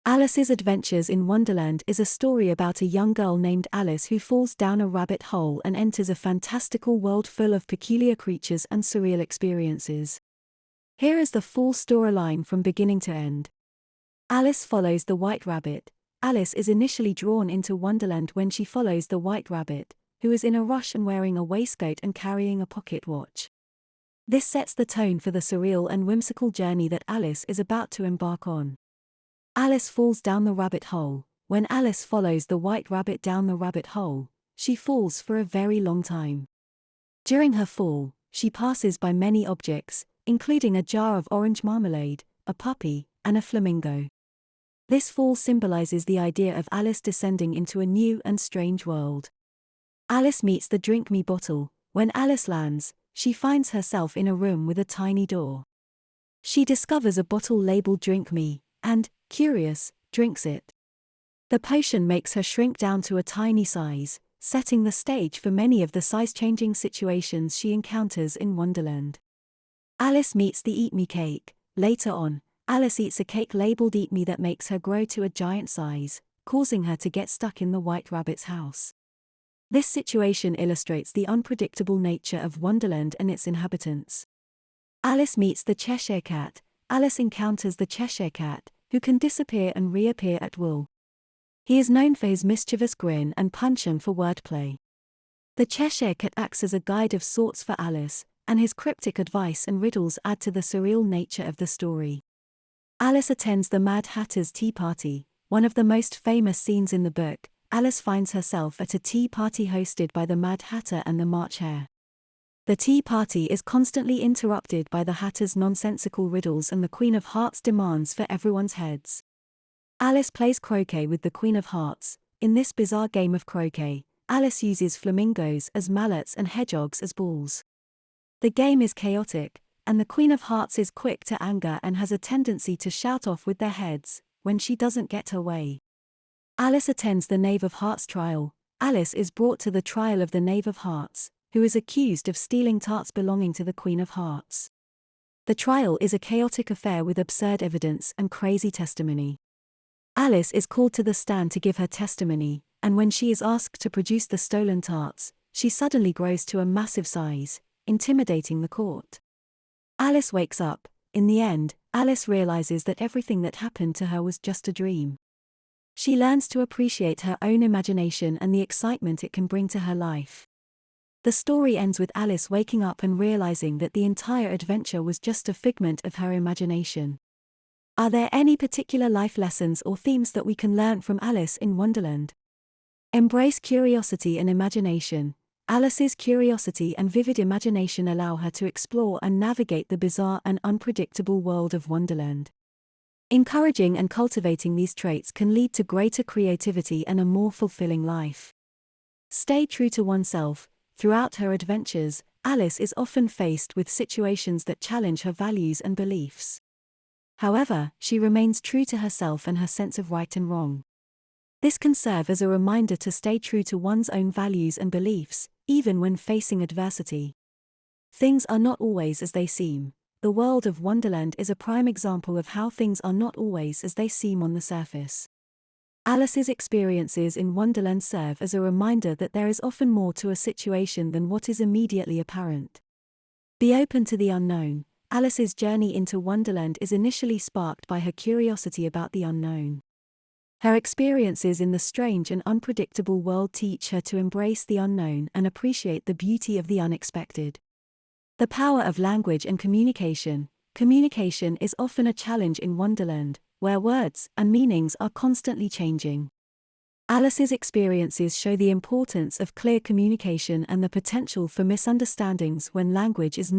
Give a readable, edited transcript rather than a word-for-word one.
Alice's Adventures in Wonderland is a story about a young girl named Alice who falls down a rabbit hole and enters a fantastical world full of peculiar creatures and surreal experiences. Here is the full storyline from beginning to end. Alice follows the White Rabbit. Alice is initially drawn into Wonderland when she follows the White Rabbit, who is in a rush and wearing a waistcoat and carrying a pocket watch. This sets the tone for the surreal and whimsical journey that Alice is about to embark on. Alice falls down the rabbit hole. When Alice follows the White Rabbit down the rabbit hole, she falls for a very long time. During her fall, she passes by many objects, including a jar of orange marmalade, a puppy, and a flamingo. This fall symbolizes the idea of Alice descending into a new and strange world. Alice meets the Drink Me bottle. When Alice lands, she finds herself in a room with a tiny door. She discovers a bottle labeled Drink Me, and, curious, drinks it. The potion makes her shrink down to a tiny size, setting the stage for many of the size-changing situations she encounters in Wonderland. Alice meets the Eat Me cake. Later on, Alice eats a cake labeled Eat Me that makes her grow to a giant size, causing her to get stuck in the White Rabbit's house. This situation illustrates the unpredictable nature of Wonderland and its inhabitants. Alice meets the Cheshire Cat. Alice encounters the Cheshire Cat, who can disappear and reappear at will. He is known for his mischievous grin and penchant for wordplay. The Cheshire Cat acts as a guide of sorts for Alice, and his cryptic advice and riddles add to the surreal nature of the story. Alice attends the Mad Hatter's tea party. One of the most famous scenes in the book, Alice finds herself at a tea party hosted by the Mad Hatter and the March Hare. The tea party is constantly interrupted by the Hatter's nonsensical riddles and the Queen of Hearts' demands for everyone's heads. Alice plays croquet with the Queen of Hearts. In this bizarre game of croquet, Alice uses flamingos as mallets and hedgehogs as balls. The game is chaotic, and the Queen of Hearts is quick to anger and has a tendency to shout off with their heads when she doesn't get her way. Alice attends the Knave of Hearts trial. Alice is brought to the trial of the Knave of Hearts, who is accused of stealing tarts belonging to the Queen of Hearts. The trial is a chaotic affair with absurd evidence and crazy testimony. Alice is called to the stand to give her testimony, and when she is asked to produce the stolen tarts, she suddenly grows to a massive size, intimidating the court. Alice wakes up. In the end, Alice realizes that everything that happened to her was just a dream. She learns to appreciate her own imagination and the excitement it can bring to her life. The story ends with Alice waking up and realizing that the entire adventure was just a figment of her imagination. Are there any particular life lessons or themes that we can learn from Alice in Wonderland? Embrace curiosity and imagination. Alice's curiosity and vivid imagination allow her to explore and navigate the bizarre and unpredictable world of Wonderland. Encouraging and cultivating these traits can lead to greater creativity and a more fulfilling life. Stay true to oneself. Throughout her adventures, Alice is often faced with situations that challenge her values and beliefs. However, she remains true to herself and her sense of right and wrong. This can serve as a reminder to stay true to one's own values and beliefs, even when facing adversity. Things are not always as they seem. The world of Wonderland is a prime example of how things are not always as they seem on the surface. Alice's experiences in Wonderland serve as a reminder that there is often more to a situation than what is immediately apparent. Be open to the unknown. Alice's journey into Wonderland is initially sparked by her curiosity about the unknown. Her experiences in the strange and unpredictable world teach her to embrace the unknown and appreciate the beauty of the unexpected. The power of language and communication. Communication is often a challenge in Wonderland, where words and meanings are constantly changing. Alice's experiences show the importance of clear communication and the potential for misunderstandings when language is not